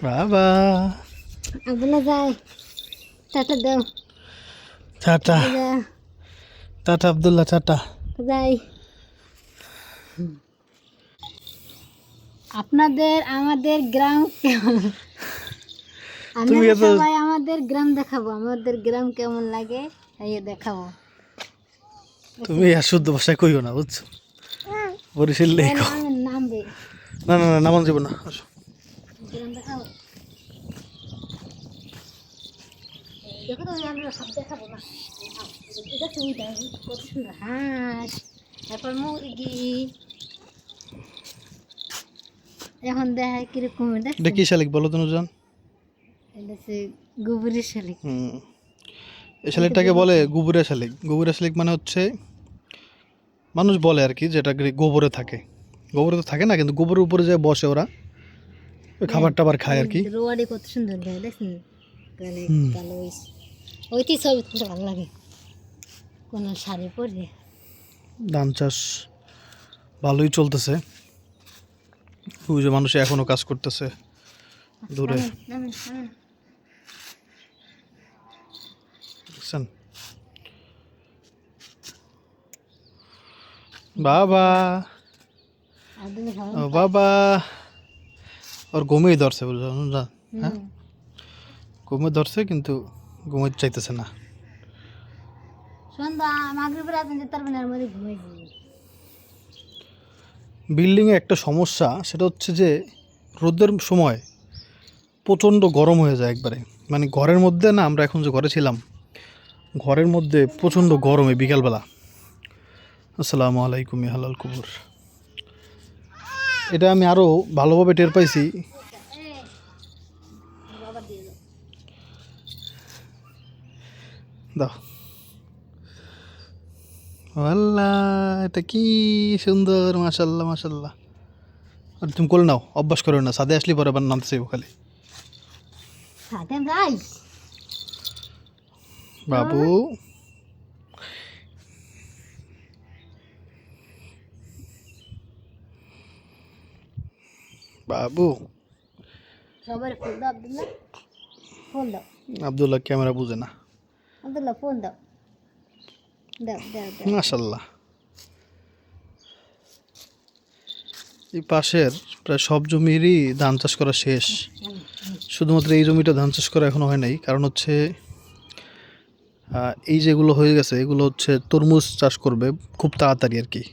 বাবা আব্দুল্লাহ যাই টাটা দাও টাটা টাটা আব্দুল্লাহ টাটা যাই আপনাদের আমাদের গ্রাম কেমন তুমি আমরা এত সবাই আমাদের গ্রাম দেখাবো আমাদের গ্রাম কেমন লাগে এই দেখাবো তুমি আর শুদ্ধ ভাষায় কইও না বুঝছো বরিশাল লেখো নামবে না না না নামান যাব না আসো গ্রাম দেখাবো দেখো তো আমরা সব দেখাবো না এটা তুমি দেখো কত সুন্দর হাঁস তারপর মুরগি এখন দেখায় কিরকম এটা কি শালিক বলো তো জান এটা সে গোবরের শালিক এই শালিকটাকে বলে গুবুরা শালিক। গুবুরা শালিক মানে হচ্ছে মানুষ বলে আর কি যেটা গোবরে থাকে। গোবরে তো থাকে না, কিন্তু গোবরের উপরে যে বসে ওরা ওই খাবার টাবার খায় আর কি। রোয়াডে কত সুন্দর দেখা দেখছেন কালে কালো ওইটি ছবি তুলতে ভালো লাগে কোন শাড়ি পরে। ধান চাষ ভালোই চলতেছে, ওই যে মানুষ এখনো কাজ করতেছে দূরে বুঝছেন। বাবা ও বাবা ওর ঘুমেই ধরছে বুঝলেন না? হ্যাঁ ঘুমে ধরছে কিন্তু ঘুমাইতে চাইতেছে না। সন্ধ্যা মাগরিবের আজান দিতে পারবেন আর মধ্যে ঘুমাই যাবে। বিল্ডিংয়ে একটা সমস্যা, সেটা হচ্ছে যে রোদের সময় প্রচণ্ড গরম হয়ে যায় একবারে। মানে ঘরের মধ্যে না, আমরা এখন যে ঘরে ছিলাম ঘরের মধ্যে প্রচণ্ড গরমে বিকালবেলা। আসসালামু আলাইকুম হালাল কুবুর। এটা আমি আরও ভালোভাবে টের পাইছি। দাও আল্লাহ, এটা কি সুন্দর, মাশাল্লাহ মাশাল্লাহ। আর তুমি করে নাও, অভ্যাস করো না, সাদে আসলে পরে আবার নামতে চাইবো খালি। বাবু বাবু সবার ফোন দাও আব্দুল্লাহ, ফোন দাও আব্দুল্লাহ ক্যামেরা বুঝে না। আব্দুল্লাহ ফোন দাও দাও দাও দাও। মাশাল্লাহ। এই পাশের প্রায় সব জমিরই ধান চাষ করা শেষ, শুধুমাত্র এই জমিটা ধান চাষ করা এখনো হয় নাই। কারণ হচ্ছে এই যেগুলো হয়ে গেছে এগুলো হচ্ছে তরমুজ চাষ করবে খুব তাড়াতাড়ি আর কি,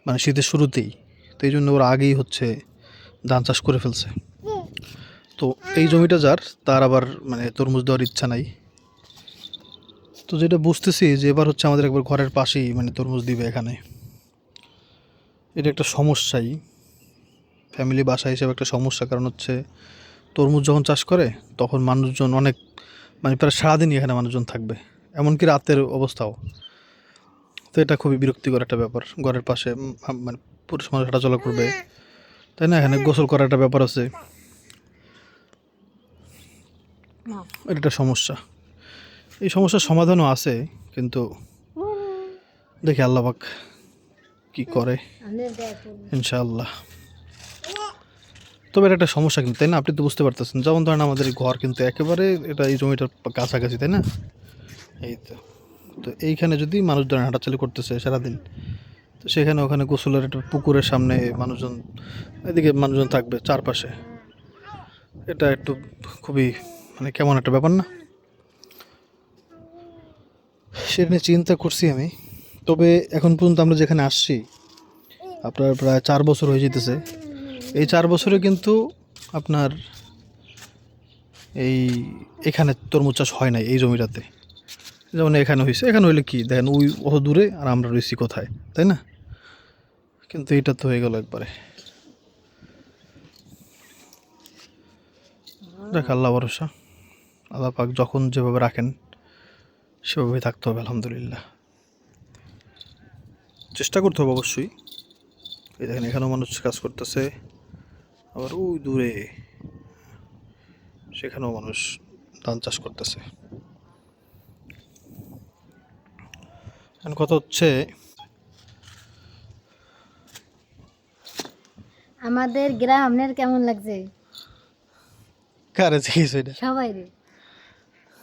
মানে শীতের শুরুতেই। তো এই জন্য ওরা আগেই হচ্ছে ধান চাষ করে ফেলছে। তো এই জমিটা যার, তার আবার মানে তরমুজ দেওয়ার ইচ্ছা নাই। তো যেটা বুঝতেছি যে এবার হচ্ছে আমাদের একবার ঘরের পাশেই মানে তরমুজ দিবে এখানে। এটা একটা সমস্যাই, ফ্যামিলি বাসা হিসেবে একটা সমস্যা। কারণ হচ্ছে তরমুজ যখন চাষ করে তখন মানুষজন অনেক, মানে প্রায় সারাদিনই এখানে মানুষজন থাকবে, এমনকি রাতের অবস্থাও। তো এটা খুবই বিরক্তিকর একটা ব্যাপার। ঘরের পাশে মানে পুরুষ মানুষ হাঁটাচলা করবে, তাই না? এখানে গোসল করার একটা ব্যাপার আছে, এটা একটা সমস্যা। এই সমস্যার সমাধানও আছে, কিন্তু দেখি আল্লাহ পাক কি করে, ইনশাআল্লাহ। তবে এটা একটা সমস্যা কিন্তু, তাই না? আপনি তো বুঝতে পারতেছেন, যেমন ধরেন আমাদের এই ঘর কিন্তু একেবারে এটা এই জমিটার কাছাকাছি, তাই না? এই তো, তো এইখানে যদি মানুষ ধরেন হাঁটাচলা করতেছে সারাদিন, তো সেখানে ওখানে গোসলের একটা পুকুরের সামনে মানুষজন, এদিকে মানুষজন থাকবে চারপাশে, এটা একটু খুবই মানে কেমন একটা ব্যাপার না? সেটা নিয়ে চিন্তা করছি আমি। তবে এখন পর্যন্ত আমরা যেখানে আসছি আপনার প্রায় 4 বছর হয়ে যেতেছে। এই 4 বছরে কিন্তু আপনার এই এখানে তরমুজ চাষ হয় নাই এই জমিটাতে। যেমন এখানে হয়েছে, এখানে হইলে কি দেখেন ওই অত দূরে আর আমরা রয়েছি কোথায়, তাই না? কিন্তু এটা তো হয়ে গেল একবারে। দেখ আল্লাহ ভরসা, আল্লাহ পাক যখন যেভাবে রাখেন সেভাবেই থাকতে হবে, আলহামদুলিল্লাহ। চেষ্টা করতে হবে অবশ্যই। এই দেখেন এখানেও মানুষ কাজ করতেছে, আবার ওই দূরে সেখানেও মানুষ ধান চাষ করতেছে। এখন কথা হচ্ছে আমাদের গ্রাম আপনার কেমন লাগছে? কারে জিজ্ঞেস এটা? সবাই রে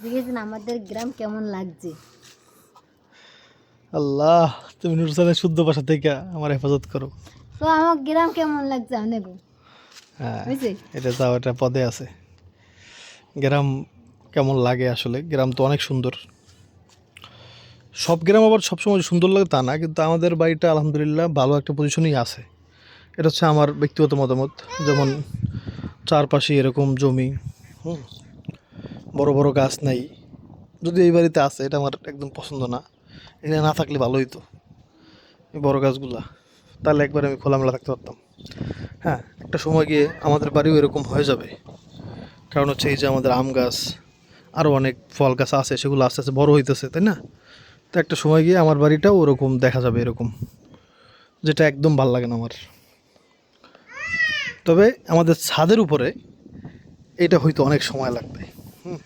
দেখেছেন আমাদের গ্রাম কেমন লাগছে। আল্লাহ, তুমি নুরসানের শুদ্ধ ভাষা থেকে আমার হেফাজত করো। তো আমার গ্রাম কেমন লাগছে আপনাকে হ্যাঁ, বুঝছে? এটা যাও, এটা পদে আছে। গ্রাম কেমন লাগে আসলে, গ্রাম তো অনেক সুন্দর। সব গ্রাম আবার সবসময় সুন্দর লাগে তা না, কিন্তু আমাদের বাড়িটা আলহামদুলিল্লাহ ভালো একটা পজিশনেই আছে। এটা হচ্ছে আমার ব্যক্তিগত মতামত। যেমন চারপাশে এরকম জমি, হুম, বড় বড় গাছ নাই। যদি এই বাড়িতে আছে, এটা আমার একদম পছন্দ না। এখানে না থাকলে ভালোই তো, এই বড় গাছগুলা, তাহলে একবার আমি খোলামেলা থাকতে পারতাম। হ্যাঁ, একটা সময় গিয়ে আমাদের বাড়িও এরকম হয়ে যাবে। কারণ হচ্ছে এই যে আমাদের আম গাছ, আরও অনেক ফল গাছ আছে, সেগুলো আস্তে আস্তে বড় হইতেছে, তাই না? তো একটা সময় গিয়ে আমার বাড়িটাও ওরকম দেখা যাবে, এরকম, যেটা একদম ভাল লাগে না আমার। তবে আমাদের ছাদের উপরে এটা হইতে অনেক সময় লাগবে, হুম,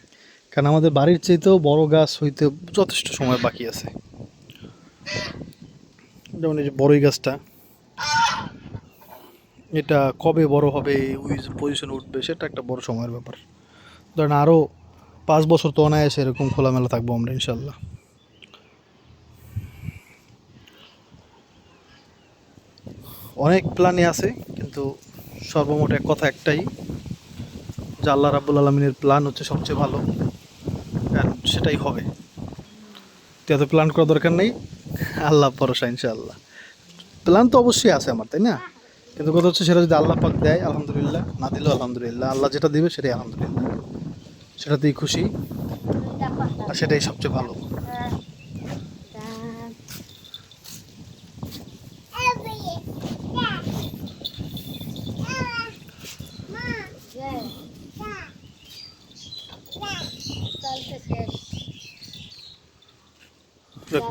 কারণ আমাদের বাড়ির চাইতেও বড় গাছ হইতে যথেষ্ট সময় বাকি আছে। যেমন এই যে বড়ই গাছটা, এটা কবে বড় হবে, ওই পজিশনে উঠবে, সেটা একটা বড় সময়ের ব্যাপার। ধরেন আরও 5 বছর তো অনায়াসে এরকম খোলামেলা থাকবো আমরা ইনশাল্লাহ। অনেক প্ল্যানই আছে, কিন্তু সর্বমোট এক কথা একটাই, যে আল্লাহ রাব্বুল আলমিনের প্ল্যান হচ্ছে সবচেয়ে ভালো, আর সেটাই হবে। তো এত প্ল্যান করার দরকার নেই, আল্লাহ ভরসা ইনশাআল্লাহ। প্ল্যান তো অবশ্যই আছে আমার, তাই না? কিন্তু কথা হচ্ছে, সেটা যদি আল্লাহ পাক দেয় আলহামদুলিল্লাহ, না দিলেও আলহামদুলিল্লাহ, আল্লাহ যেটা দিবে সেটাই আলহামদুলিল্লাহ, সেটাতেই খুশি, আর সেটাই সবচেয়ে ভালো।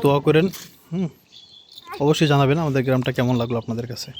দোয়া করেন, হুম, অবশ্যই জানাবেন আমাদের গ্রামটা কেমন লাগলো আপনাদের কাছে।